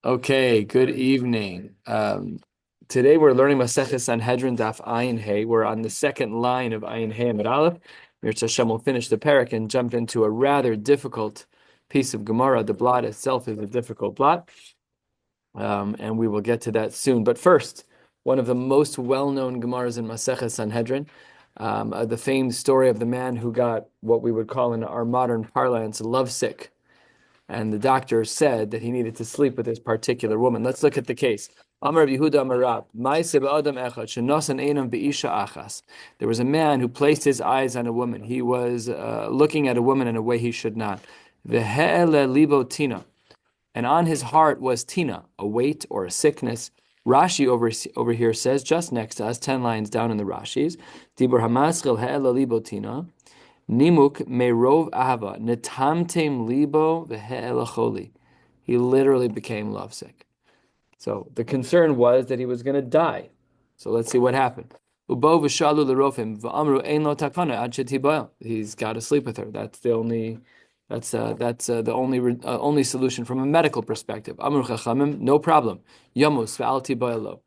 Okay, good evening. Today we're learning Maseches Sanhedrin Daf Ayin Hey. We're on the second line of Ayin Hey Amid Aleph. Mirz Hashem will finish the parak and jump into a rather difficult piece of Gemara. The blot itself is a difficult blot, and we will get to that soon. But first, one of the most well-known Gemaras in Maseches Sanhedrin, the famed story of the man who got what we would call in our modern parlance lovesick. And the doctor said that he needed to sleep with this particular woman. Let's look at the case. Amar Yehuda Amar Rab, there was a man who placed his eyes on a woman. He was looking at a woman in a way he should not. Libo tina, and on his heart was tina, a weight or a sickness. Rashi over here says, just next to us, 10 lines down in the Rashis, Dibur hamaschil he'ela libo tina. Nimuk merov ahava netamtem libo ve'elacholi. He literally became lovesick. So the concern was that he was going to die. So let's see what happened. Ubo v'shalu l'rofim v'amru ein lo takana ad shetibayel. He's got to sleep with her. That's the only. That's the only solution from a medical perspective. Amru chachamim, no problem. Yamus ve'al tibayelo.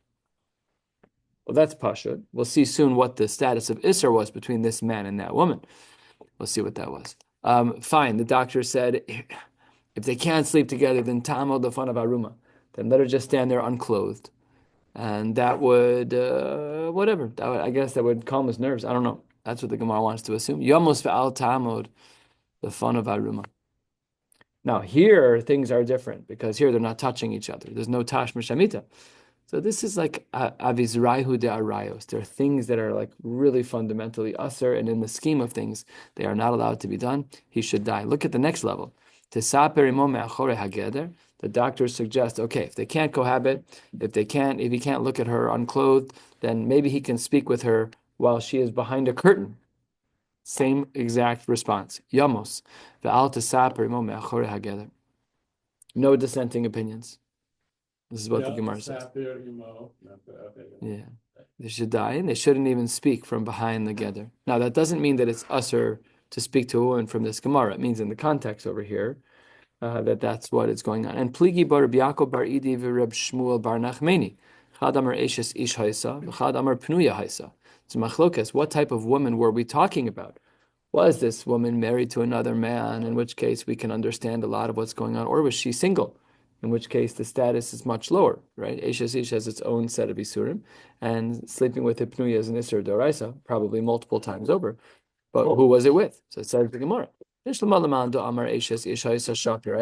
Well, that's pashut. We'll see soon what the status of Isser was between this man and that woman. We'll see what that was. Fine. The doctor said, if they can't sleep together, then tamo the fun of aruma. Then let her just stand there unclothed, and that would whatever. I guess that would calm his nerves. I don't know. That's what the Gemara wants to assume. Yamos ve'al tamod, the fun of aruma. Now here things are different because here they're not touching each other. There's no tash mishamita. So this is like avizraihu de arayos. There are things that are like really fundamentally usher, and in the scheme of things, they are not allowed to be done. He should die. Look at the next level. The doctors suggest, okay, if they can't cohabit, if he can't look at her unclothed, then maybe he can speak with her while she is behind a curtain. Same exact response. Yamos. No dissenting opinions. This is what the Gemara says. Yeah. They should die, and they shouldn't even speak from behind the gather. Now, that doesn't mean that it's usher to speak to a woman from this Gemara. It means in the context over here that's what is going on. And Pligi bar Biako bar Idi v'Reb Shmuel bar Nachmeni. Chad amar eshes ish haisa, v'chad amar pnuya haisa. So machlokas, what type of woman were we talking about? Was this woman married to another man, in which case we can understand a lot of what's going on, or was she single? In which case the status is much lower, right? Eshes ish has its own set of isurim, and sleeping with Pnuya is an isur doraisa, probably multiple times over. But who was it with? So it says the Gemara. I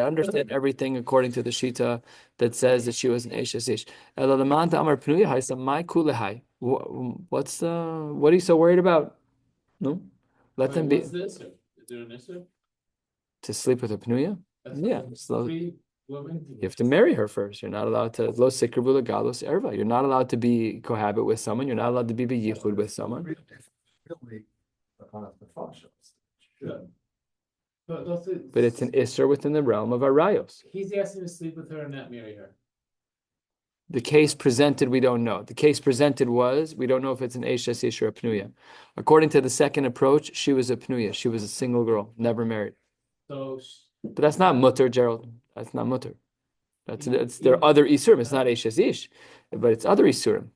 understand everything according to the Shita that says that she was an Eshes ish. What are you so worried about? No? Let them be. What's this? Is there an issue? To sleep with a Pnuya? Yeah. You have to marry her first. You're not allowed to lo sikrivula galos erva. You're not allowed to be cohabit with someone. You're not allowed to be yichud with someone. Really, the functions. But it's an isser within the realm of arayos. He's asking to sleep with her and not marry her. The case presented, we don't know. The case presented was, we don't know if it's an eshes ish or a pnuya. According to the second approach, she was a pnuya. She was a single girl, never married. So, but that's not mutter, Gerald. That's not mutter. It's their other isurim. It's not eshes ish, but it's other isurim.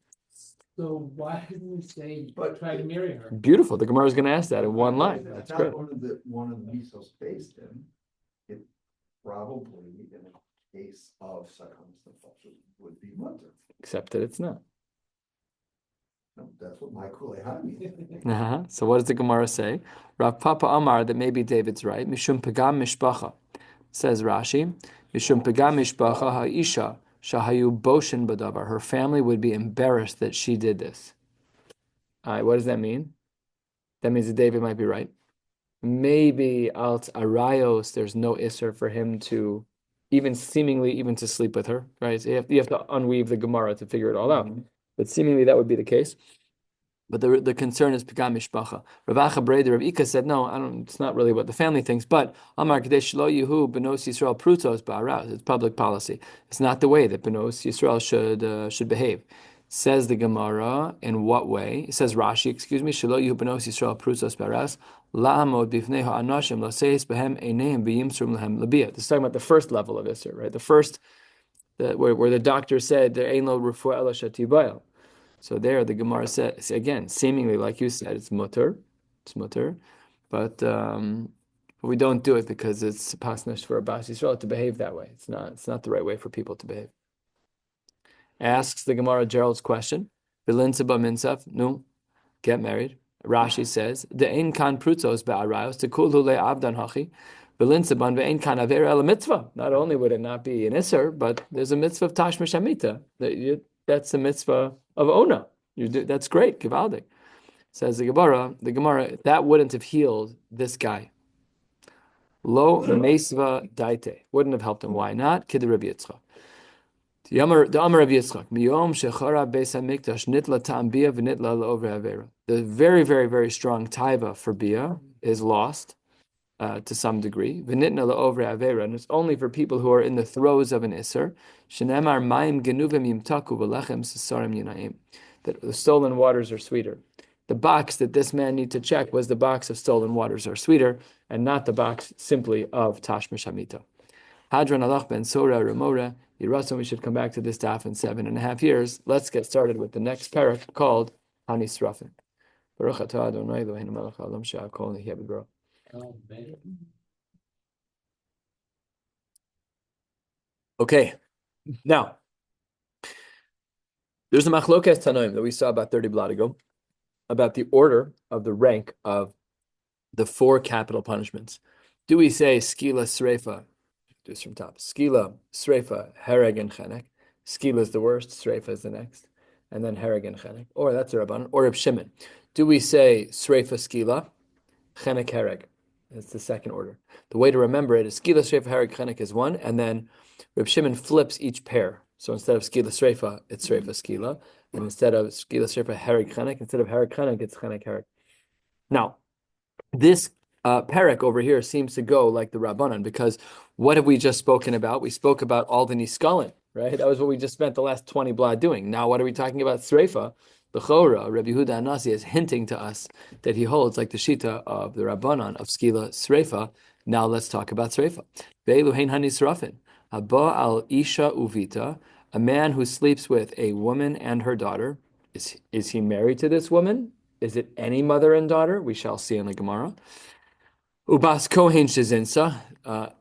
So why didn't we say try to marry her? Beautiful. The Gemara is going to ask that in one line. That's great. One of the misos based in it probably in a case of circumstances would be mutter. Except that it's not. No, that's what my kulei means. So what does the Gemara say? Rav Papa Amar, that maybe David's right. Mishum pegam mishpacha. Says Rashi. Mishum pegam mishpacha ha'isha. Shahayu boshin badavar. Her family would be embarrassed that she did this. All right, what does that mean? That means that David might be right. Maybe alt arayos, there's no isser for him to seemingly to sleep with her, right? So you have to unweave the Gemara to figure it all out. But seemingly that would be the case. But the concern is pigam mishpacha. Rav Acha Breder, Rav Ika said, no, it's not really what the family thinks. But Amar Kadesh Lo Yehu Benos Yisrael Prutos Ba'araz. It's public policy. It's not the way that Benos Yisrael should behave. Says the Gemara, in what way? It says Rashi, excuse me, Shelo Yehu Benos Yisrael Prusos Beras, La'amod Bifnei Ha'anashim Laseis Behem Eineim B'Yimsrum Lehem Labia. This is talking about the first level of Isser, right? The first, where the doctor said, there ain't no refuah ela shatibayel. So there, the Gemara says, again, seemingly, like you said, it's mutter, but we don't do it because it's pasnish for a Bas Yisrael to behave that way. It's not the right way for people to behave. Asks the Gemara Gerald's question, Bilinsa minsaf, no, get married. Rashi says, the ein kan prutzos ba'arayos, tekul hule avdan hachi, Bilinsa ban ve'ein kan aver el mitzvah. Not only would it not be an isser, but there's a mitzvah of tashma shamita. That's a mitzvah of ona. That's great, givaldik. Says the Gemara, that wouldn't have healed this guy. Lo meisva daite. Wouldn't have helped him. Why not? Kid Rabbi Yitzchak. The Amar Rabbi Yitzchak. Miyom shechara beis hamikdash nitla tam bia v'nitla la'over avera. The very, very, very strong taiva for bia is lost to some degree. V'nitla la'over avera. And it's only for people who are in the throes of an isser. Shenemar mayim genuvim yimtaku v'lechem sesarim yinaim. That the stolen waters are sweeter. The box that this man needed to check was the box of stolen waters are sweeter, and not the box simply of tashma shamita. Hadran alach ben sora remora. Yiratzon, we should come back to this daf in 7.5 years. Let's get started with the next parak called Hanis Rafin. Baruch atah Adonai Eloheinu melech haolam she'akol nihya b'doro. Okay, now there's a machlokes tanoim that we saw about 30 blot ago about the order of the rank of the 4 capital punishments. Do we say skila sreifa? Do this from top. Skila, sreifa, hereg, and chenek. Skila is the worst, sreifa is the next, and then hereg and chenek. Or that's a rabbanon. Or Reb Shimon. Do we say sreifa, skila, chenek, hereg? That's the second order. The way to remember it is skila, sreifa, hereg, chenek is 1, and then Reb Shimon flips each pair. So instead of skila, sreifa, it's sreifa, skila. And instead of skila, sreifa, hereg, chenek, instead of hereg, chenek, it's chenek, hereg. Now, this parak over here seems to go like the Rabbanan, because what have we just spoken about? We spoke about all the niskalin, right? That was what we just spent the last 20 blad doing. Now, what are we talking about? Sreifa, the Chora, Rabbi Yehuda Anasi is hinting to us that he holds like the Shita of the Rabbanan of skila sreifa. Now let's talk about sreifa. Ve'elu hein hanisrafin, haba al isha uvita, a man who sleeps with a woman and her daughter. Is he married to this woman? Is it any mother and daughter? We shall see in the Gemara. Ubas kohen shezinsa.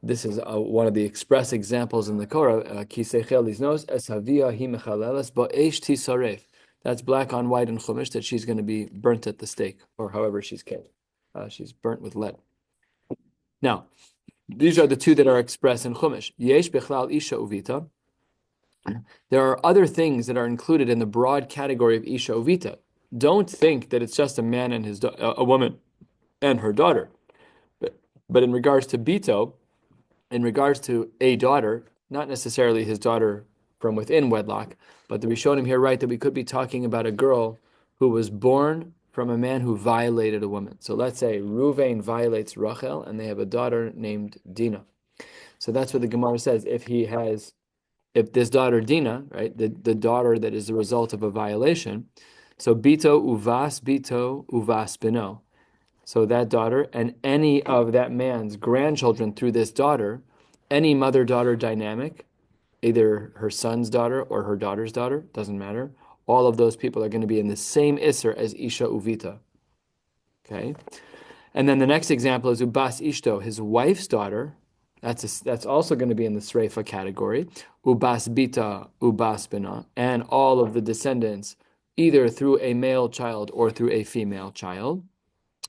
This is one of the express examples in the Korah. Kisechel liznos es havia hi mechaleles ba'esh tisaref. That's black on white in Chumash that she's going to be burnt at the stake, or however she's killed. She's burnt with lead. Now, these are the 2 that are expressed in Chumash. Yesh bechlal isha uvita. There are other things that are included in the broad category of isha uvita. Don't think that it's just a man and a woman and her daughter. But in regards to Bito, in regards to a daughter, not necessarily his daughter from within wedlock, but we showed him here right that we could be talking about a girl who was born from a man who violated a woman. So let's say Ruvain violates Rachel and they have a daughter named Dinah. So that's what the Gemara says. If this daughter Dinah, right, the daughter that is the result of a violation, so Bito uvas bino. So that daughter and any of that man's grandchildren through this daughter, any mother-daughter dynamic, either her son's daughter or her daughter's daughter, doesn't matter. All of those people are going to be in the same Isser as Isha Uvita. Okay? And then the next example is Ubas Ishto, his wife's daughter. That's also going to be in the Sreifa category. Ubas Bita, Ubas Bina, and all of the descendants, either through a male child or through a female child.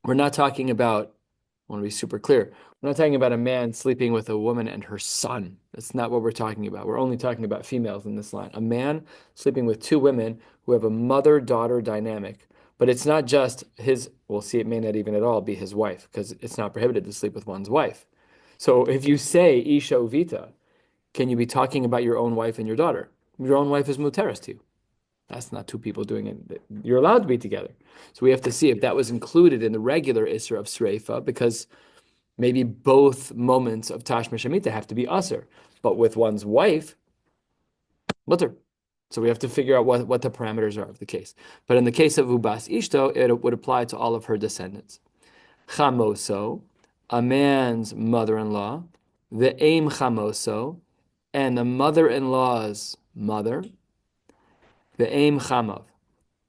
We're not talking about, I want to be super clear, we're not talking about a man sleeping with a woman and her son. That's not what we're talking about. We're only talking about females in this line. A man sleeping with 2 women who have a mother-daughter dynamic. But it's not just we'll see, it may not even at all be his wife, because it's not prohibited to sleep with one's wife. So if you say Isha Uvita, can you be talking about your own wife and your daughter? Your own wife is muteris to you. That's not 2 people doing it. You're allowed to be together. So we have to see if that was included in the regular Isser of Sreifa, because maybe both moments of Tashma Shemitah have to be Asr. But with one's wife, mutter. So we have to figure out what the parameters are of the case. But in the case of Ubas Ishto, it would apply to all of her descendants. Chamoso, a man's mother-in-law, the aim chamoso, and the mother-in-law's mother, the aim chamav,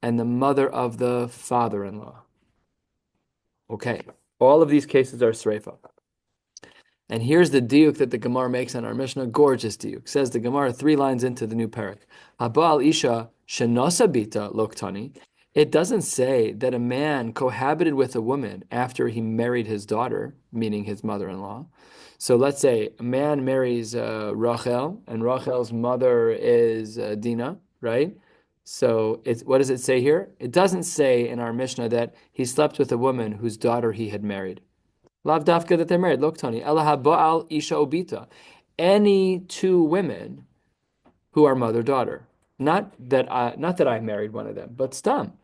and the mother of the father-in-law. Okay, all of these cases are sreifa. And here's the diuk that the Gemara makes on our Mishnah, gorgeous diuk. Says the Gemara 3 lines into the new parak. Habal isha shenosa bita loktani. It doesn't say that a man cohabited with a woman after he married his daughter, meaning his mother-in-law. So let's say a man marries Rachel, and Rachel's mother is Dinah, right? So what does it say here? It doesn't say in our Mishnah that he slept with a woman whose daughter he had married. Lav dafka that they're married. Loktani. Ela ba'al isha obita. Any two women who are mother-daughter. Not that I married one of them, but stam.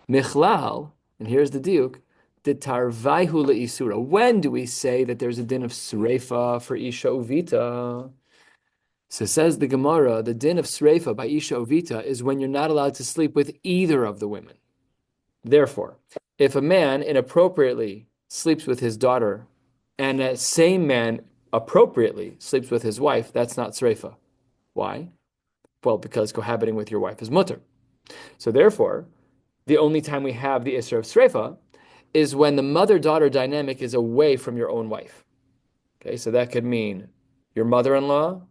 Michlal, and here's the diuk, the tarvaihu le'isura. When do we say that there's a din of sreifa for isha uvita? So says the Gemara, the din of sreifa by isha uvita is when you're not allowed to sleep with either of the women. Therefore, if a man inappropriately sleeps with his daughter, and that same man appropriately sleeps with his wife, that's not sreifa. Why? Well, because cohabiting with your wife is mutter. So therefore, the only time we have the isra of sreifa is when the mother-daughter dynamic is away from your own wife. Okay, so that could mean your mother-in-law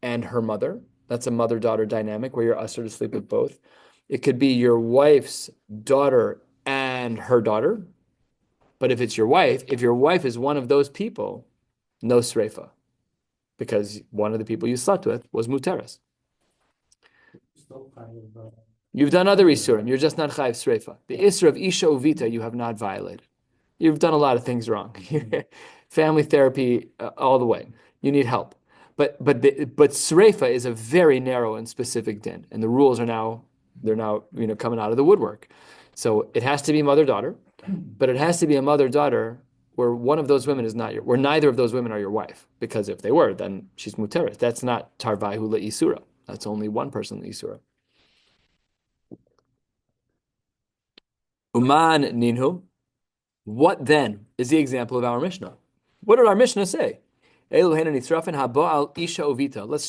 and her mother. That's a mother-daughter dynamic where you're usher to sleep with both. It could be your wife's daughter and her daughter. But if your wife is one of those people, no sreifa, because one of the people you slept with was muteres. You've done other isurim, you're just not chayiv sreifa. The isra of isha uvita you have not violated. You've done a lot of things wrong. Family therapy all the way. You need help. But sreifa is a very narrow and specific din, and the rules are now coming out of the woodwork. So it has to be mother-daughter. But it has to be a mother-daughter where one of those women is not where neither of those women are your wife. Because if they were, then she's muteres. That's not tarvaihu le'isura. That's only one person le'isura. Uman ninhu. What then is the example of our Mishnah? What did our Mishnah say? Let's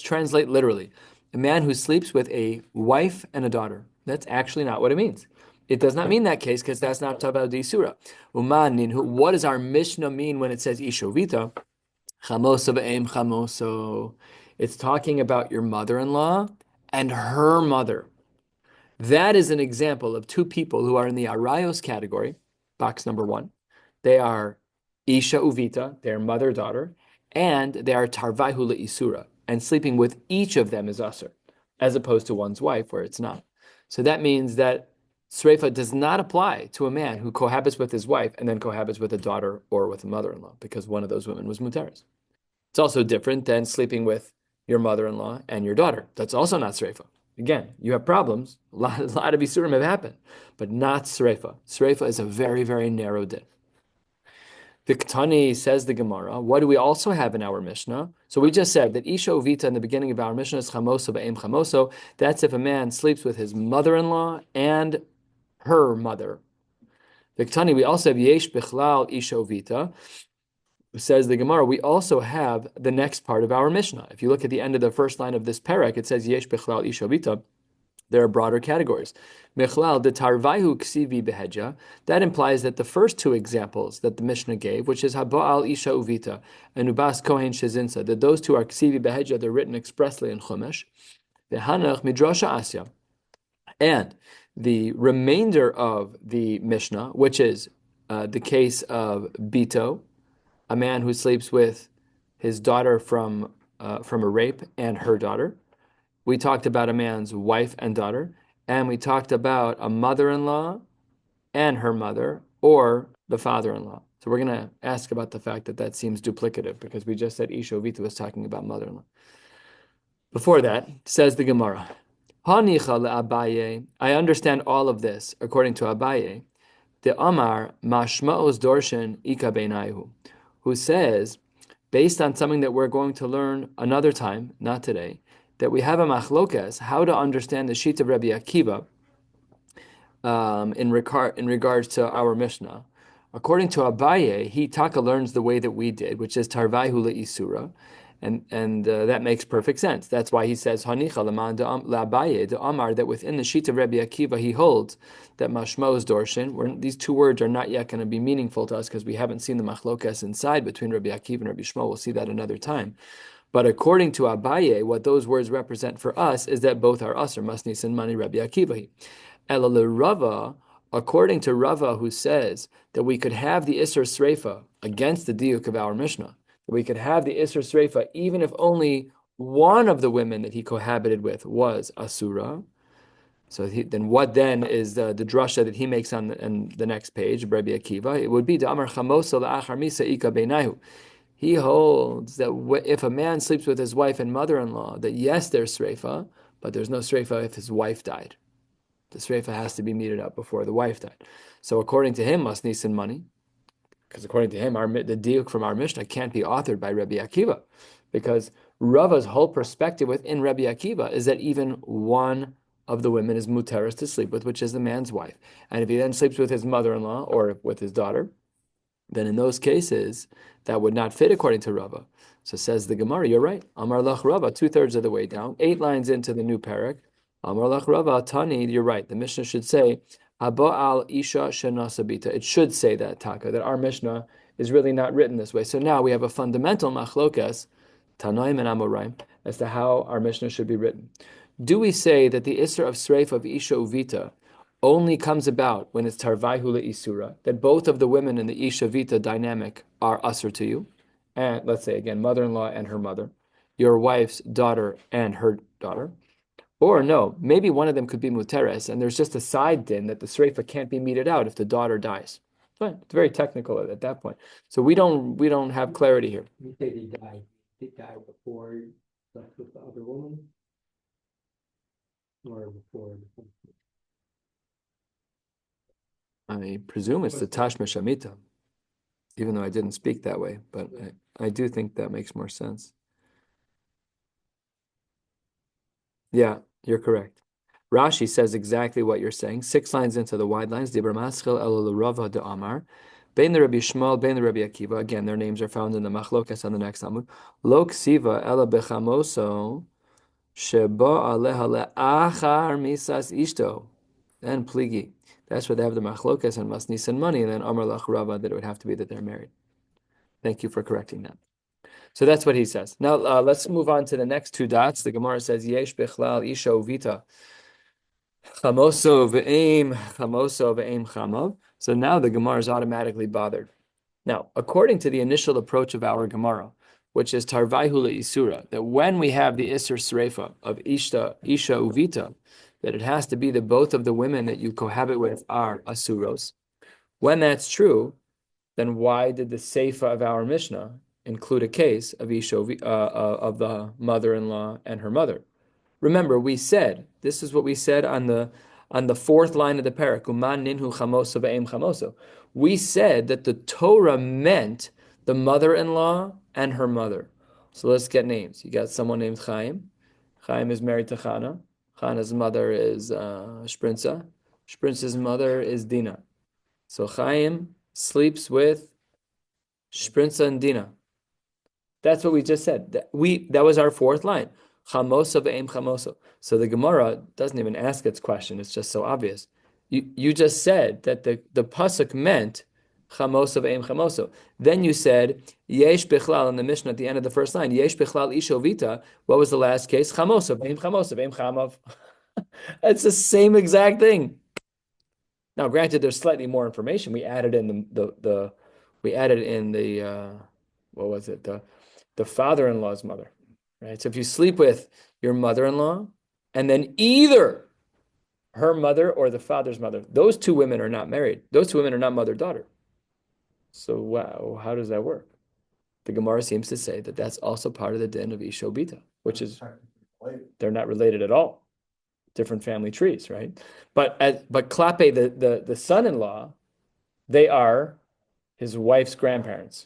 translate literally. A man who sleeps with a wife and a daughter. That's actually not what it means. It does not mean that case because that's not Taval di Surah. What does our Mishnah mean when it says Ishovita? Chamoso ve'em chamoso. It's talking about your mother-in-law and her mother. That is an example of two people who are in the Arayos category, box number 1. They are Isha Uvita, their mother-daughter, and they are Tarvaihu le'isura, and sleeping with each of them is usher, as opposed to one's wife where it's not. So that means that sreifa does not apply to a man who cohabits with his wife and then cohabits with a daughter or with a mother-in-law, because one of those women was muteres. It's also different than sleeping with your mother-in-law and your daughter. That's also not sreifa. Again, you have problems. A lot of isurim have happened, but not sreifa. Sreifa is a very, very narrow din. The Ketani says the Gemara, what do we also have in our Mishnah? So we just said that Isha Uvita in the beginning of our Mishnah is chamoso ba'im chamoso. That's if a man sleeps with his mother-in-law and her mother. The Ketani, we also have Yesh Bichlal Isha Uvita. Says the Gemara, we also have the next part of our Mishnah. If you look at the end of the first line of this parak, it says Yesh Bichlal Isha Uvita. There are broader categories. Michlal de tarvaihu ksivi beheja. That implies that the first two examples that the Mishnah gave, which is haba'al isha uvita and ubas kohen shezinsa, that those two are ksivi beheja, they're written expressly in Chumash. Vehanach midrasha asya. And the remainder of the Mishnah, which is the case of Bito, a man who sleeps with his daughter from a rape and her daughter. We talked about a man's wife and daughter, and we talked about a mother-in-law and her mother, or the father-in-law. So we're going to ask about the fact that seems duplicative, because we just said Isha Uvita was talking about mother-in-law. Before that, says the Gemara, Hanicha le'Abaye, I understand all of this, according to Abaye, the Amar Mashma'os Dorshan Ika Beinaihu, who says, based on something that we're going to learn another time, not today, that we have a machlokas how to understand the sheet of Rabbi Akiva in regards to our Mishnah. According to Abaye, he taka learns the way that we did, which is tarvaihu le'isura, and that makes perfect sense. That's why he says hanicha leman la'Abaye de Amar, that within the sheet of Rabbi Akiva he holds that mashmo is dorshin. These two words are not yet going to be meaningful to us because we haven't seen the machlokas inside between Rabbi Akiva and Rabbi Shmuel. We'll see that another time. But according to Abaye, what those words represent for us is that both are usr, masnis and mani Rabbi Akiva. Ela Rava, according to Rava, who says that we could have the Isser Sreifa against the diuk of our Mishnah, that we could have the Isser Sreifa even if only one of the women that he cohabited with was Asura. So then what then is the drasha that he makes on the next page, Rabbi Akiva? It would be the Amar Chamosa la'achar misa ika beinahu. He holds that if a man sleeps with his wife and mother-in-law, that yes, there's Sreifa, but there's no Sreifa if his wife died. The sreifa has to be meted up before the wife died. So according to him, must nisan money, because according to him, the diuk from our Mishnah can't be authored by Rabbi Akiva, because Rava's whole perspective within Rabbi Akiva is that even one of the women is muteris to sleep with, which is the man's wife. And if he then sleeps with his mother-in-law or with his daughter, then in those cases, that would not fit according to Rava. So says the Gemara, you're right. Amar lach Rava, 2/3 of the way down, 8 lines into the new parak. Amar lach Rava, Tani, you're right. The Mishnah should say, Haba al isha shenasabita. It should say that, Taka, that our Mishnah is really not written this way. So now we have a fundamental machlokas, Tanaim and Amoraim, as to how our Mishnah should be written. Do we say that the Isra of Sreif of Isha Uvita only comes about when it's tarvaihu le'isura, that both of the women in the Isha Vita dynamic are usr to you, and let's say again, mother-in-law and her mother, your wife's daughter and her daughter, or no, maybe one of them could be muteres, and there's just a side din that the sreifa can't be meted out if the daughter dies. Fine. It's very technical at that point. So we don't have clarity here. You say they died before he slept with the other woman? Or before? I presume it's the Tashma Shamita, even though I didn't speak that way, but I do think that makes more sense. Yeah, you're correct. Rashi says exactly what you're saying. 6 lines into the wide lines. Dibra Maschil el Rava de Amar. Bein the Rabbi Shmuel, bein the Rabbi Akiva. Again, their names are found in the Machlokas on the next Amud. Lo ksiva ela bechamoso sheba aleha le'achar misas ishto. And pligi. That's where they have the Machlokas and Masnis and money, and then Amar lach Rava that it would have to be that they're married. Thank you for correcting that. So that's what he says. Now let's move on to the next 2 dots. The Gemara says yesh bechlal isha uvita chamoso ve'eim chamav. So now the Gemara is automatically bothered. Now, according to the initial approach of our Gemara, which is tarvaihu le'isura, that when we have the isur sreifa of isha uvita, that it has to be that both of the women that you cohabit with are asuros. When that's true, then why did the seifa of our Mishnah include a case of isha of the mother-in-law and her mother? Remember, we said, this is what we said on the 4th line of the parak, Uman ninhu chamoso ve'em chamoso. We said that the Torah meant the mother-in-law and her mother. So let's get names. You got someone named Chaim. Chaim is married to Chana. Chana's mother is Shprinza. Shprinza's mother is Dina. So Chaim sleeps with Shprinza and Dina. That's what we just said. That was our 4th line. Chamoso ve'em chamoso. So the Gemara doesn't even ask its question. It's just so obvious. You just said that the pasuk meant chamoso ve'em chamoso. Then you said yesh bichlal in the Mishnah at the end of the first line. Yesh bichlal ishovita. What was the last case? Chamoso ve'em chamav. It's the same exact thing. Now, granted, there's slightly more information. We added in the what was it? The father-in-law's mother. Right? So if you sleep with your mother-in-law, and then either her mother or the father's mother, those 2 women are not married. Those 2 women are not mother-daughter. So wow, how does that work? The Gemara seems to say that that's also part of the din of Isha Bita, which is they're not related at all. Different family trees, right? But Klape, the son-in-law, they are his wife's grandparents.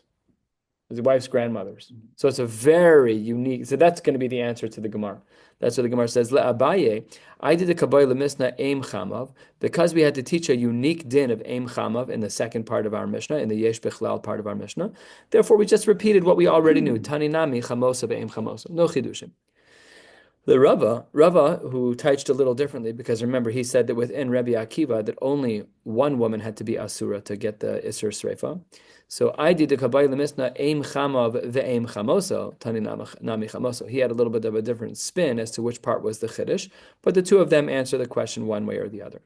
his wife's grandmothers. So it's a very unique. So that's going to be the answer to the Gemara. That's what the Gemara says. Abaye, I did the Kabbalah Mishnah Aim Chamav because we had to teach a unique din of Aim Chamav in the second part of our Mishnah, in the Yesh Bechlal part of our Mishnah. Therefore, we just repeated what we already knew. Taninami Chamosa Be'Aim Chamosa. No chidushim. The Rava, who touched a little differently, because remember, he said that within Rabbi Akiva, that only one woman had to be Asura to get the Isser Sreifa. So I did the Kabbalah Mishnah, Aim Chamav ve'Aim Chamoso, Tani Nami Chamoso. He had a little bit of a different spin as to which part was the Chiddush, but the two of them answer the question one way or the other.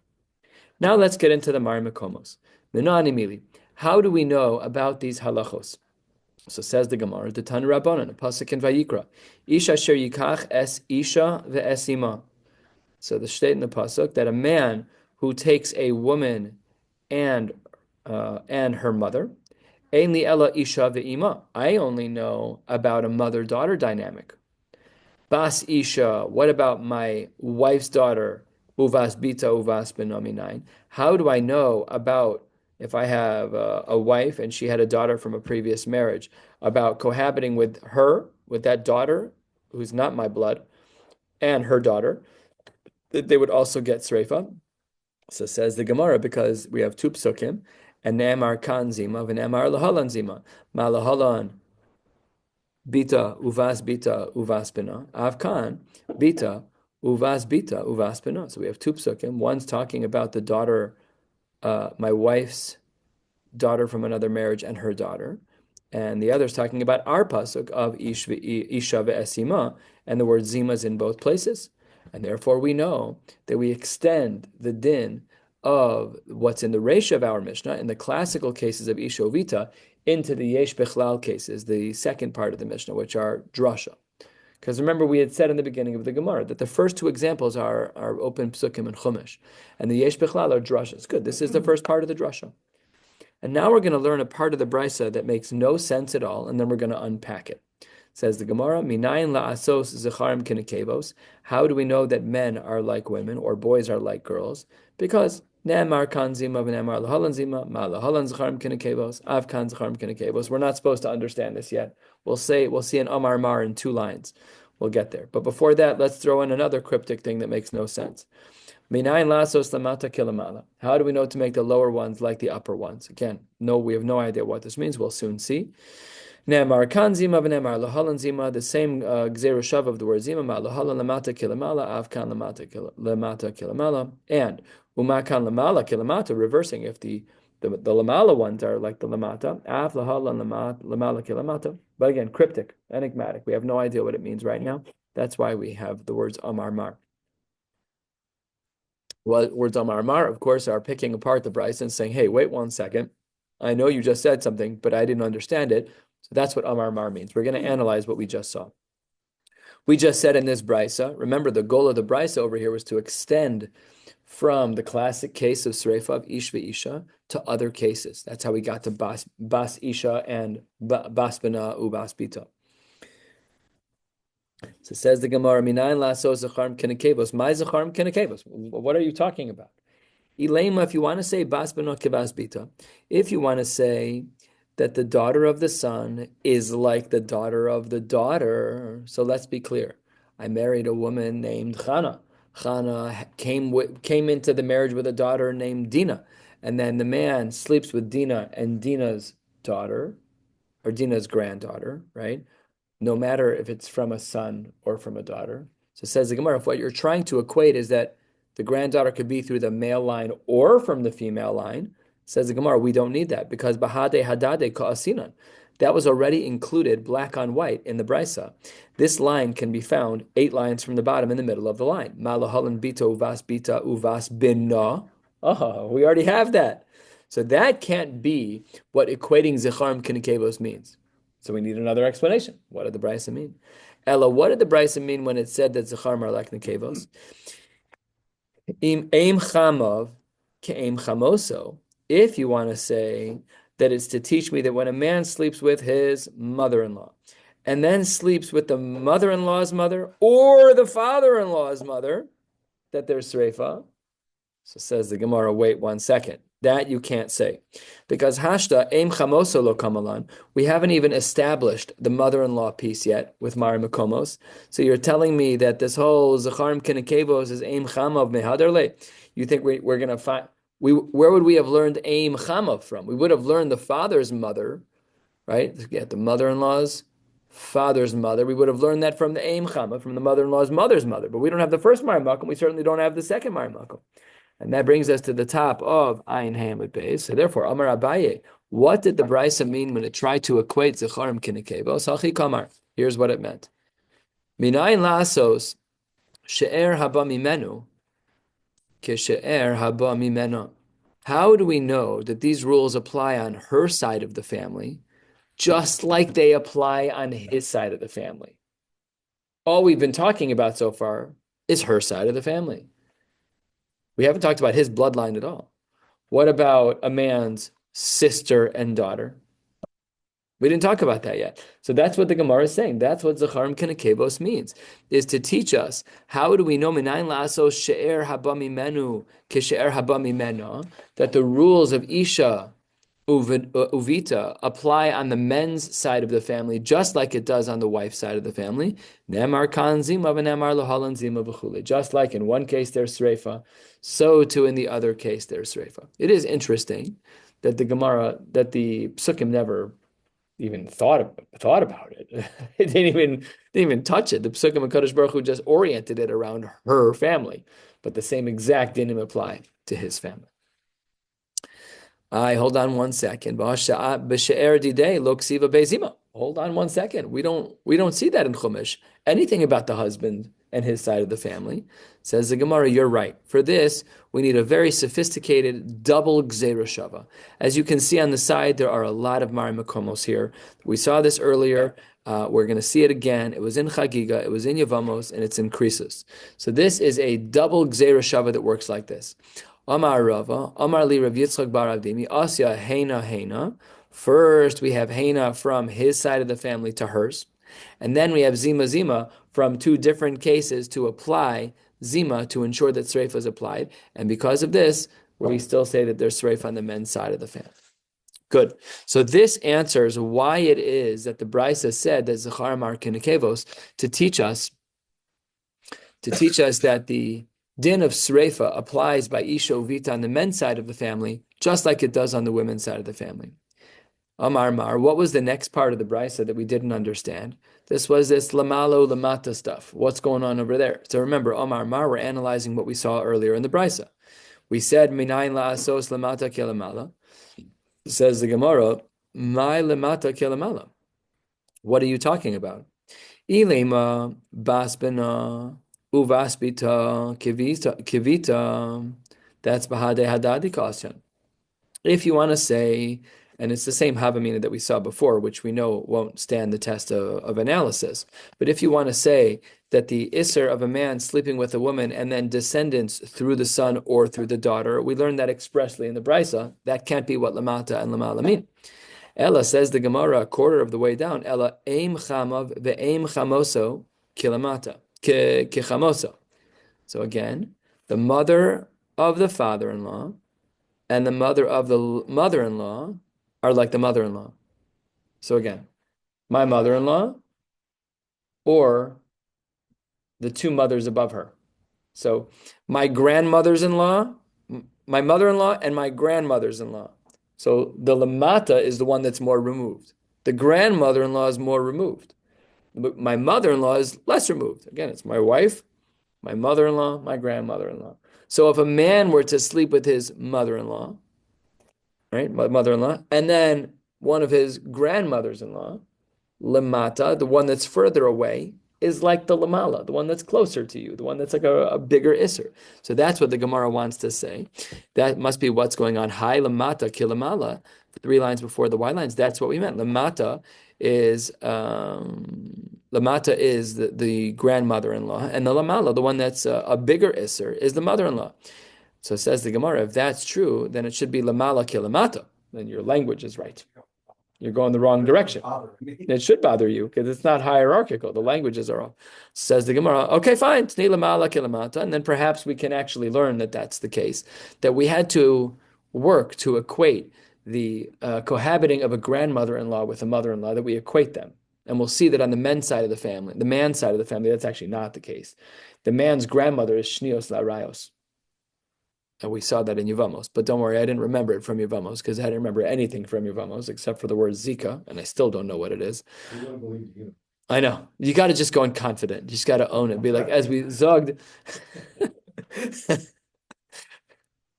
Now let's get into the Mar Mekomos. Minani Mili. How do we know about these halachos? So says the Gemara, the Tan Rabbanan, a pasuk in Vayikra, Isha sher yikach es isha ve'es ima. So the state in the pasuk that a man who takes a woman and her mother, ein li ela isha ve'ima. I only know about a mother-daughter dynamic. Bas isha. What about my wife's daughter? Uvas bita uvas benominain. How do I know about if I have a wife and she had a daughter from a previous marriage, about cohabiting with her, with that daughter, who's not my blood, and her daughter, that they would also get sreifa? So says the Gemara, because we have two psukim, and ne'emar kan zima, v'ne'emar lahalan zima. Ma lahalan bita uvas bina. Avkan bita uvas bina. So we have two psukim. One's talking about the daughter, my wife's daughter from another marriage and her daughter. And the other is talking about our pasuk of Isha ve'esima, and the word zima is in both places. And therefore we know that we extend the din of what's in the Reisha of our Mishnah, in the classical cases of Isha Vita, into the Yesh Bechlal cases, the second part of the Mishnah, which are drasha. Because remember, we had said in the beginning of the Gemara that the first two examples are open psukim and chumash, and the Yesh Bechlal are drashas. Good, this is the first part of the drasha. And now we're going to learn a part of the brisa that makes no sense at all, and then we're going to unpack it. Says the Gemara, Minayin la'asos zecharim kinekevos. How do we know that men are like women or boys are like girls? Because ne'emar kan zima v'ne'emar lahalan zima, ma lahalan zecharim kinekevos, av kan zecharim kinekevos. We're not supposed to understand this yet. We'll see an Amar Mar in 2 lines. We'll get there. But before that, let's throw in another cryptic thing that makes no sense. Minayin lasos lamata kilamala. How do we know to make the lower ones like the upper ones? Again, no, we have no idea what this means. We'll soon see. Ne'emar kan zima v'ne'emar lahalan zima, the same gzeru shav of the word zima, ma lahalan lamata kilamala, av kan lamata kilamala, and uma kan lamala kilamata, reversing, if the lamala ones are like the lamata, av lahalan lamala kilamata. But again, cryptic, enigmatic. We have no idea what it means right now. That's why we have the words Amar Mar. Well, words Amar Mar, of course, are picking apart the brisa and saying, hey, wait 1 second. I know you just said something, but I didn't understand it. So that's what Amar Mar means. We're going to analyze what we just saw. We just said in this brisa, remember the goal of the brisa over here was to extend from the classic case of Sreifa of Ish Isha to other cases. That's how we got to Bas Isha and Bas Bina Ubas Bita. So says the Gemara, Minayin laso zacharm kenekevos. My zacharm kenekevos. What are you talking about? Ilema, if you want to say Bas Bina Kebas Bita, if you want to say that the daughter of the son is like the daughter of the daughter. So let's be clear. I married a woman named Chana. Chana came into the marriage with a daughter named Dina. And then the man sleeps with Dina and Dina's daughter, or Dina's granddaughter, right? No matter if it's from a son or from a daughter. So says the Gemara, if what you're trying to equate is that the granddaughter could be through the male line or from the female line, says the Gemara, we don't need that because bahade hadade ka'asinan. That was already included black on white in the brisa. This line can be found 8 lines from the bottom in the middle of the line. Malahalan bita uvas binna. Oh, we already have that. So that can't be what equating zecharim kinekevos means. So we need another explanation. What did the brisa mean? Ella, what did the brisa mean when it said that zecharim are like nekevos? Im aim chamav ke'aim chamoso. If you want to say that it's to teach me that when a man sleeps with his mother-in-law and then sleeps with the mother-in-law's mother or the father-in-law's mother, that there's sreifa. So says the Gemara, wait 1 second. That you can't say. Because hashta aim chamoso lo kamalan, we haven't even established the mother-in-law piece yet with Mari Makomos. So you're telling me that this whole Zacharim Kinekevos is aim chamav mehaderle. You think we're going to find, where would we have learned aim chamav from? We would have learned the father's mother, right? Yeah, the mother-in-law's father's mother. We would have learned that from the aim chamav, from the mother-in-law's mother's mother. But we don't have the first Mari Makom. We certainly don't have the second Mari Makom. And that brings us to the top of Ayin Hamid Beis. So therefore, Amar Abaye, what did the Brisa mean when it tried to equate Zecharim Kinekevos? Hachi Kamar. Here's what it meant. Minayin Lasos She'er Haba Mimenu Keshe'er Haba Mimena. How do we know that these rules apply on her side of the family, just like they apply on his side of the family? All we've been talking about so far is her side of the family. We haven't talked about his bloodline at all. What about a man's sister and daughter? We didn't talk about that yet. So that's what the Gemara is saying. That's what Zacharim Kinekevos means, is to teach us how do we know Minayin La'asos She'er Haba Mimenu Keshe'er Haba Mimena, that the rules of Isha Uvita apply on the men's side of the family, just like it does on the wife's side of the family. Nemar kan zima v'nemar lahalan zima v'chule. Just like in one case there's sreifa, so too in the other case there's sreifa. It is interesting that the Gemara, that the Psukim never even thought about it. It didn't even touch it. The Psukim and Kadosh Baruch Hu just oriented it around her family, but the same exact dinim apply to his family. Hold on 1 second. Hold on 1 second. We don't see that in Chumash. Anything about the husband and his side of the family. Says the Gemara, you're right. For this, we need a very sophisticated double Gzeira Shava. As you can see on the side, there are a lot of Mari Makomos here. We saw this earlier. We're going to see it again. It was in Chagiga, it was in Yavamos, and it's in Krisus. So this is a double Gzeira Shava that works like this. Amar Rava, Amar Li Rav Yitzchak Bar Avdimi, Asya Heina. First, we have Heina from his side of the family to hers. And then we have Zima from 2 different cases to apply Zima to ensure that Sreifa is applied. And because of this, we still say that there's Sreifa on the men's side of the family. Good. So this answers why it is that the Brisa said that Zachar Mar Kinekevos to teach us that the din of Sreifa applies by Isha Uvita on the men's side of the family, just like it does on the women's side of the family. Amar Mar, what was the next part of the Brisa that we didn't understand? This was this Lamalo Lamata stuff. What's going on over there? So remember, Amar Mar, we're analyzing what we saw earlier in the Brisa. We said, Minayin La'asos Lamata Kelamala. Says the Gemara, My Lamata Kelamala. What are you talking about? Ilema Basbena Uvaspita Kivita. That's Bahade Hadadi Kasyan. If you want to say, and it's the same Havamina that we saw before, which we know won't stand the test of analysis. But if you want to say that the Isser of a man sleeping with a woman and then descendants through the son or through the daughter, we learned that expressly in the Brisa. That can't be what Lamata and Lamala mean. Ella, says the Gemara, a quarter of the way down, Ella aim chamav ve'aim chamoso kilamata kichamoso. So again, the mother of the father-in-law and the mother of the mother-in-law are like the mother-in-law. So again, my mother-in-law or the 2 mothers above her. So my grandmothers-in-law, my mother-in-law and my grandmothers-in-law. So the lamata is the one that's more removed. The grandmother-in-law is more removed. My mother-in-law is less removed. Again, it's my wife, my mother-in-law, my grandmother-in-law. So if a man were to sleep with his mother-in-law, right, my mother-in-law, and then one of his grandmothers-in-law, lamata, the one that's further away, is like the lamala, the one that's closer to you, the one that's like a bigger isser. So that's what the Gemara wants to say. That must be what's going on. Hi lamata kilamala, 3 lines before the Y lines. That's what we meant. Lamata is the grandmother-in-law, and the lamala, the one that's a bigger isser, is the mother-in-law. So says the Gemara, if that's true, then it should be lamala kilamata. Then your language is right. You're going the wrong direction. Bother me. It should bother you because it's not hierarchical. The languages are off. Says the Gemara, okay, fine. Tni lamala kilamata. And then perhaps we can actually learn that that's the case, that we had to work to equate the cohabiting of a grandmother-in-law with a mother-in-law, that we equate them. And we'll see that on the man's side of the family, that's actually not the case. The man's grandmother is shnios la'rayos. And we saw that in Yevamos. But don't worry, I didn't remember it from Yevamos because I didn't remember anything from Yevamos except for the word Zika, and I still don't know what it is. I know. You got to just go in confident. You just got to own it. Be like, as we zogged.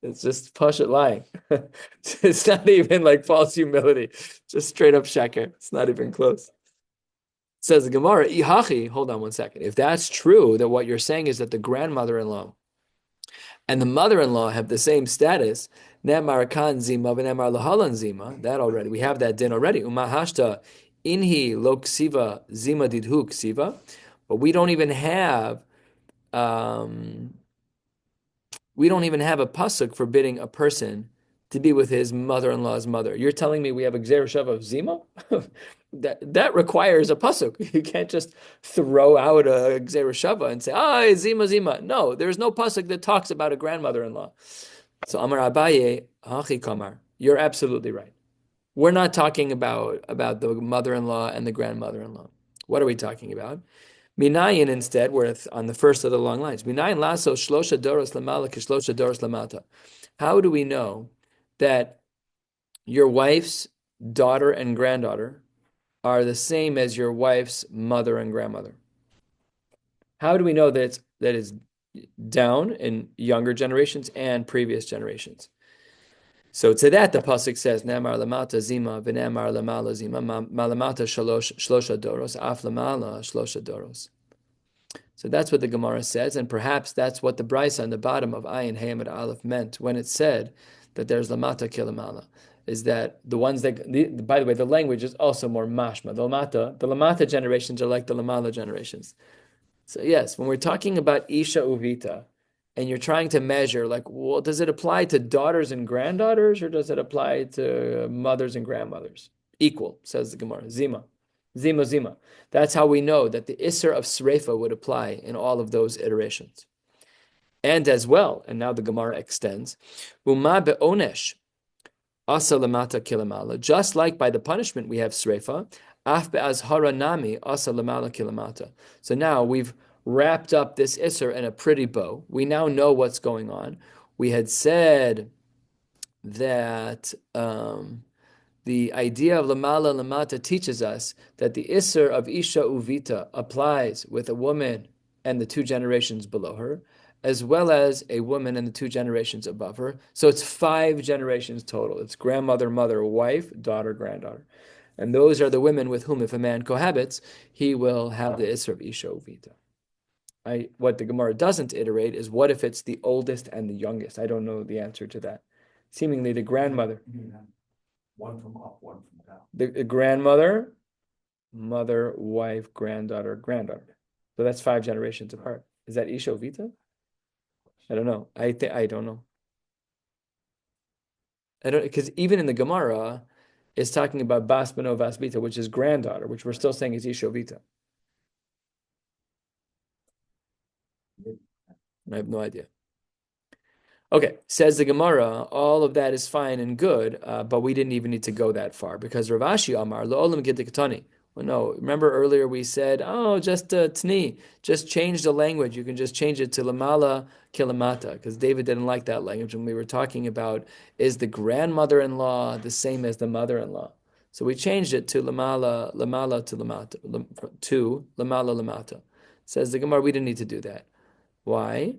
It's just Pashut lying. It's not even like false humility. Just straight up sheker. It's not even close. Says the Gemara, Ihachi, hold on one second. If that's true, that what you're saying is that the grandmother-in-law and the mother-in-law have the same status, Nemar kan zima v'nemar lahalan zima, that already, we have that din already. Umahashta inhi lo ksiva zima didhu ksiva, but we don't even have a pasuk forbidding a person to be with his mother-in-law's mother. You're telling me we have a gzer shava of zima? that requires a pasuk. You can't just throw out a gzer shava and say, zima zima. No, there's no pasuk that talks about a grandmother-in-law. So Amar Abaye, hachi kamar, you're absolutely right. We're not talking about the mother-in-law and the grandmother-in-law. What are we talking about? Minayin instead, we're on the first of the long lines. Minayin laso shlosha doros lamala kishlosha doros lamata. How do we know that your wife's daughter and granddaughter are the same as your wife's mother and grandmother? How do we know that it's down in younger generations and previous generations? So to that, the pasuk says, "Nemar lamata zima v'nemar lamala zima malamata shlosha doros af lamala shlosha doros." So that's what the Gemara says, and perhaps that's what the Brisa on the bottom of Ayin Hayamid Aleph meant when it said that there's lamata kilamala. Is that the ones that? By the way, the language is also more mashma. The lamata generations are like the lamala generations. So yes, when we're talking about Isha Uvita, and you're trying to measure, like, well, does it apply to daughters and granddaughters, or does it apply to mothers and grandmothers? Equal, says the Gemara. Zima. That's how we know that the Isser of Sreifa would apply in all of those iterations. And as well, and now the Gemara extends, Uma be'onesh asa lamata kilamala, just like by the punishment we have Sreifa, af be'azhara nami asa lamala kilamata. So now we've wrapped up this Isser in a pretty bow. We now know what's going on. We had said that the idea of lamala lamata teaches us that the Isser of Isha Uvita applies with a woman and the two generations below her, as well as a woman and the two generations above her. So it's 5 generations total. It's grandmother, mother, wife, daughter, granddaughter. And those are the women with whom, if a man cohabits, he will have the Isser of Isha Uvita. What the Gemara doesn't iterate is what if it's the oldest and the youngest? I don't know the answer to that. Seemingly the grandmother. One from up, one from down. The grandmother, mother, wife, granddaughter. So that's 5 generations apart. Is that Isha Uvita? I don't know. I don't know. I don't, because even in the Gemara, it's talking about Bas Beno Vas Bita, which is granddaughter, which we're still saying is Isha Uvita. I have no idea. Okay, says the Gemara, all of that is fine and good, but we didn't even need to go that far because Rav Ashi Amar Lo'olam Gidikatani. Well, no, remember earlier we said, just tni, just change the language. You can just change it to lamala kilamata because David didn't like that language when we were talking about is the grandmother-in-law the same as the mother-in-law. So we changed it to lamala to lamala lamata. Says the Gemara, we didn't need to do that. Why?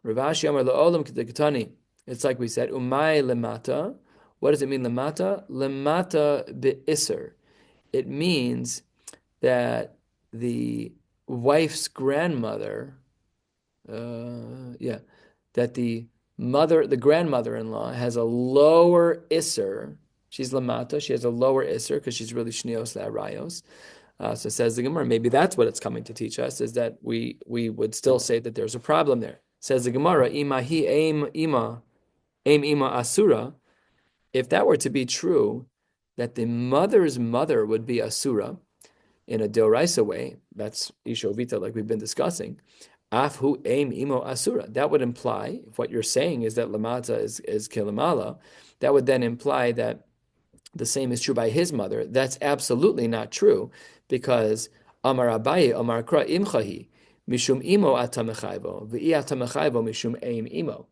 Rav Ashi Amar La'olam K'Katani. It's like we said, Umay Lemata. What does it mean, Lemata? Lemata be'Isser. It means that the wife's grandmother, that the grandmother-in-law has a lower Isser. She's Lemata. She has a lower Isser because she's really Shnios La'arayos. So says the Gemara, maybe that's what it's coming to teach us, is that we would still say that there's a problem there. Says the Gemara, Imahi aim ima asura. If that were to be true, that the mother's mother would be asura in a deoraisa way. That's ishovita, like we've been discussing. Afhu aim imo asura. That would imply, if what you're saying is that lamata is kilamala, that would then imply that the same is true by his mother. That's absolutely not true, because Amar Abaye, Amar Kra imchahi, mishum imo atamechayvo, v'i atamechayvo mishum aim imo.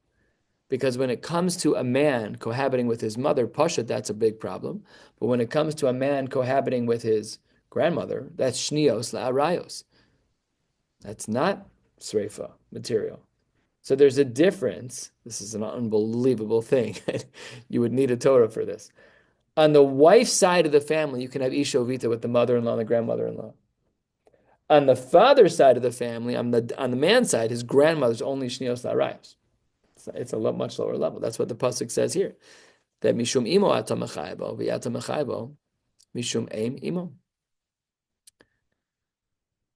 Because when it comes to a man cohabiting with his mother, Pasha, that's a big problem. But when it comes to a man cohabiting with his grandmother, that's shnios la'arayos. That's not sreifa material. So there's a difference. This is an unbelievable thing. You would need a Torah for this. On the wife's side of the family, you can have ishovita with the mother-in-law and the grandmother-in-law. On the father's side of the family, on the man's side, his grandmother's only shnios la'arayos. It's a much lower level. That's what the pasuk says here. That mishum imo atamachaybo v'yatamachaybo mishum aim imo.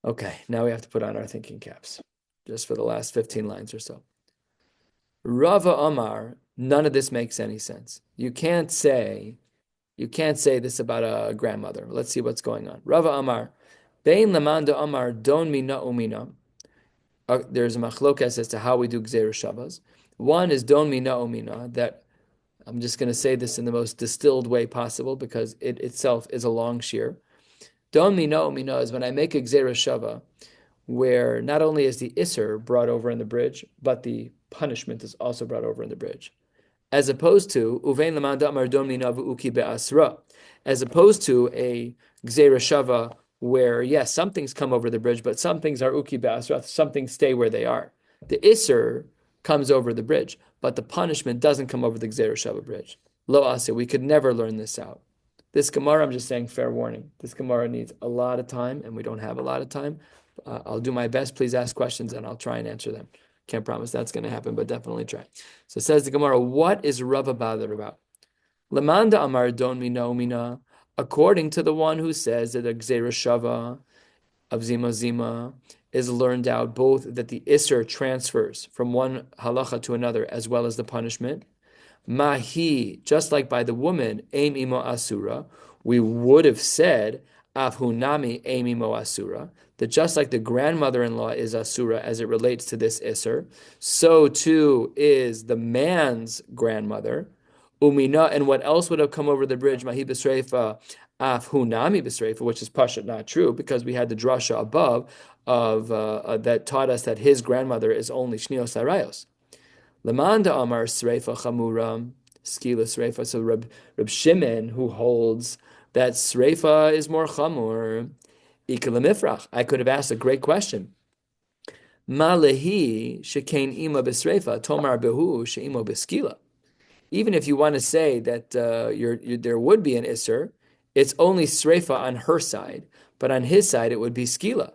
Okay, now we have to put on our thinking caps, just for the last 15 lines or so. Rava Amar, none of this makes any sense. You can't say this about a grandmother. Let's see what's going on. Rava Amar, Bein Lamanda Amar Don Mina Umina. There's a machlokas as to how we do Gzeir Shavas. One is Don Mina Umina, that I'm just going to say this in the most distilled way possible because it itself is a long shiur. Don Mina Umina is when I make a Gzeir Shava, where not only is the Isser brought over in the bridge, but the punishment is also brought over in the bridge. As opposed to Uvein Lamanda Amar Don Mina V'uki Be'asra, as opposed to a Gzeir Shava where, yes, some things come over the bridge, but some things are uki be'asra, some things stay where they are. The Isser comes over the bridge, but the punishment doesn't come over the Gzeir Shava bridge. Lo ase, we could never learn this out. This Gemara, I'm just saying, fair warning. This Gemara needs a lot of time, and we don't have a lot of time. I'll do my best. Please ask questions, and I'll try and answer them. Can't promise that's going to happen, but definitely try. So it says the Gemara, what is Rava bothered about? Lamanda Amar Don Mina Umina, according to the one who says that a Gzeira Shava of Zima Zima is learned out both that the Isser transfers from one halacha to another as well as the punishment. Mahi, just like by the woman, Aim Imo Asura, we would have said Afhunami Aim Imo Asura, that just like the grandmother-in-law is Asura as it relates to this Isser, so too is the man's grandmother. Umina, and what else would have come over the bridge? Mahi b'sreifa, af hunami b'sreifa, which is pashat not true, because we had the drasha above of that taught us that his grandmother is only shnios arayos. Lamanda amar sreifa chamura, skila sreifa. So Reb Shimon, who holds that sreifa is more chamur, ikalamifrach. I could have asked a great question. Malehi shekain ima b'sreifa, tomar behu she'imo b'skila. Even if you want to say that there would be an Isser, it's only Sreifa on her side, but on his side it would be Skila.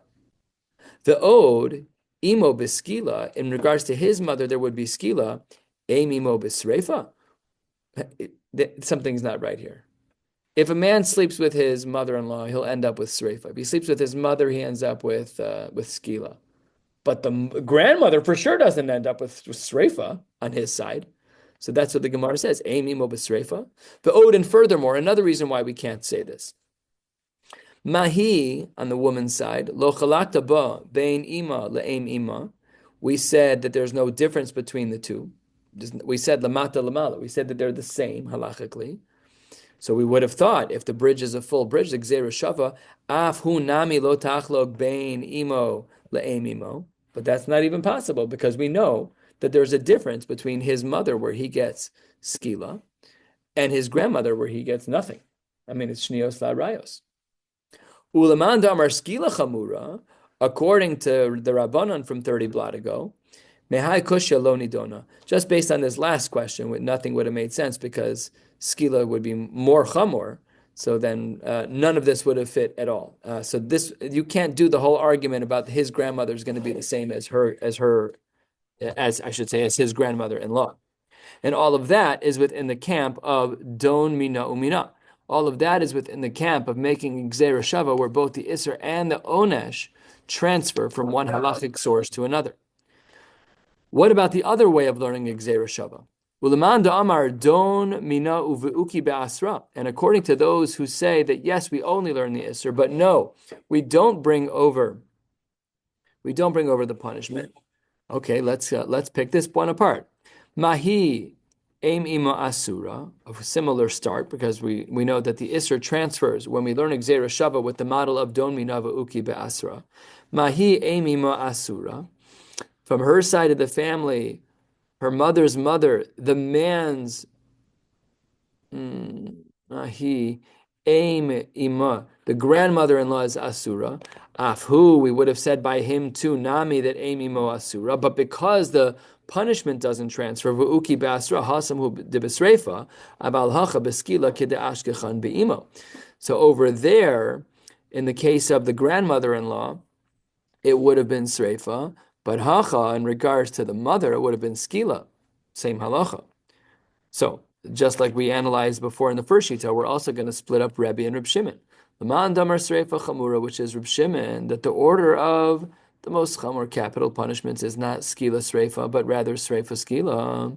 The Ode, Imo Beskila, in regards to his mother, there would be Skila, Aim Imo Besreifa. Something's not right here. If a man sleeps with his mother-in-law, he'll end up with Sreifa. If he sleeps with his mother, he ends up with Skila. But the grandmother for sure doesn't end up with Sreifa on his side. So that's what the Gemara says. Aim imo b'sreifa. The Ode, and furthermore, another reason why we can't say this. Mahi, on the woman's side, lo chalakta ba bein ima le'aim ima. We said that there's no difference between the two. We said lamata lamala. We said that they're the same halachically. So we would have thought if the bridge is a full bridge, the Gzeira Shava, af hu nami lo tachlog bein imo le'aim imo. But that's not even possible because we know that there's a difference between his mother where he gets skila and his grandmother where he gets nothing. I mean, it's shnios la'arayos. Ulaman damar skila chamura, according to the Rabbanon from 30 blot ago, mehai kushya lo nidona. Just based on this last question, nothing would have made sense because skila would be more chamor. So then none of this would have fit at all. So this, you can't do the whole argument about his grandmother is going to be the same as his grandmother-in-law. And all of that is within the camp of Don Mina Umina. All of that is within the camp of making Gzeira Shava, where both the Isser and the Onesh transfer from one halachic source to another. What about the other way of learning Gzeira Shava? Uleman Amar don mina uvuki be'asra. And according to those who say that yes, we only learn the Isser, but no, we don't bring over the punishment. Okay, let's pick this one apart. Mahi aim ima asura, a similar start, because we know that the Isser transfers when we learn Gzeira Shava with the model of don mina uki be'asra. Mahi aim ima asura. From her side of the family, her mother's mother, the man's he aim ima, the grandmother-in-law is asura. Afhu, we would have said by him too, nami, that aim imo asura. But because the punishment doesn't transfer, v'uki basra hasamhu debesrefa, abal hacha beskila kide ashkechan beimo. So over there, in the case of the grandmother-in-law, it would have been sreifa, but hacha, in regards to the mother, it would have been skila. Same halacha. So, just like we analyzed before in the first shita, we're also going to split up Rebbe and Reb Shimon. The man damar sreifa chamura, which is Reb Shimon, that the order of the most chamur capital punishments is not skila sreifa, but rather sreifa skila.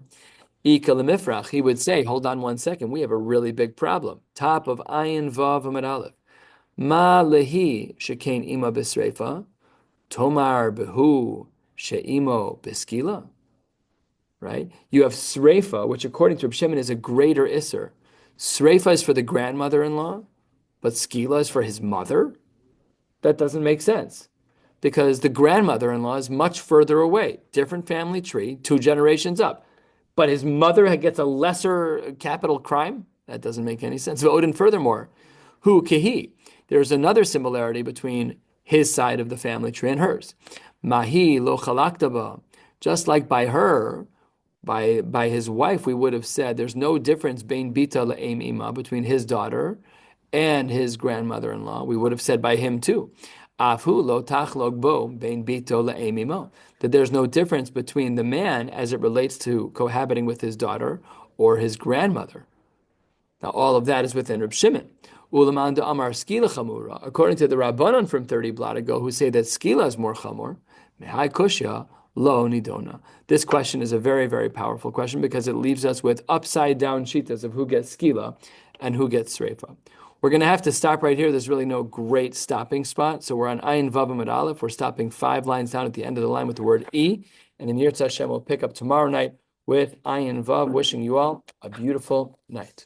Ika lemifrach, he would say, hold on one second, we have a really big problem. Top of ayin vav amid aleph. Ma lehi shekain ima besreifa, tomar behu she'imo beskila. Right? You have sreifa, which according to Reb Shimon is a greater isser. Sreifa is for the grandmother-in-law, but skila is for his mother? That doesn't make sense. Because the grandmother-in-law is much further away. Different family tree, 2 generations up. But his mother gets a lesser capital crime? That doesn't make any sense. And furthermore, hu kehi. There's another similarity between his side of the family tree and hers. Mahi lo chalaktaba. Just like by her, by his wife, we would have said there's no difference bein bita le'em ima, between his daughter and his grandmother-in-law. We would have said by him too. Afhu lo tachlog bo bein bito le'em imo, that there's no difference between the man as it relates to cohabiting with his daughter or his grandmother. Now all of that is within Reb Shimon. Ulaman de amar skila chamura, according to the Rabbanon from 30 blot ago, who say that skila is more chamur, mehai kushya lo nidona. This question is a very, very powerful question because it leaves us with upside down shitas of who gets skila and who gets sreifa. We're going to have to stop right here. There's really no great stopping spot. So we're on ayin vav amud aleph. We're stopping 5 lines down at the end of the line with the word e. And in Yirtzeh Hashem, we'll pick up tomorrow night with ayin vav. Wishing you all a beautiful night.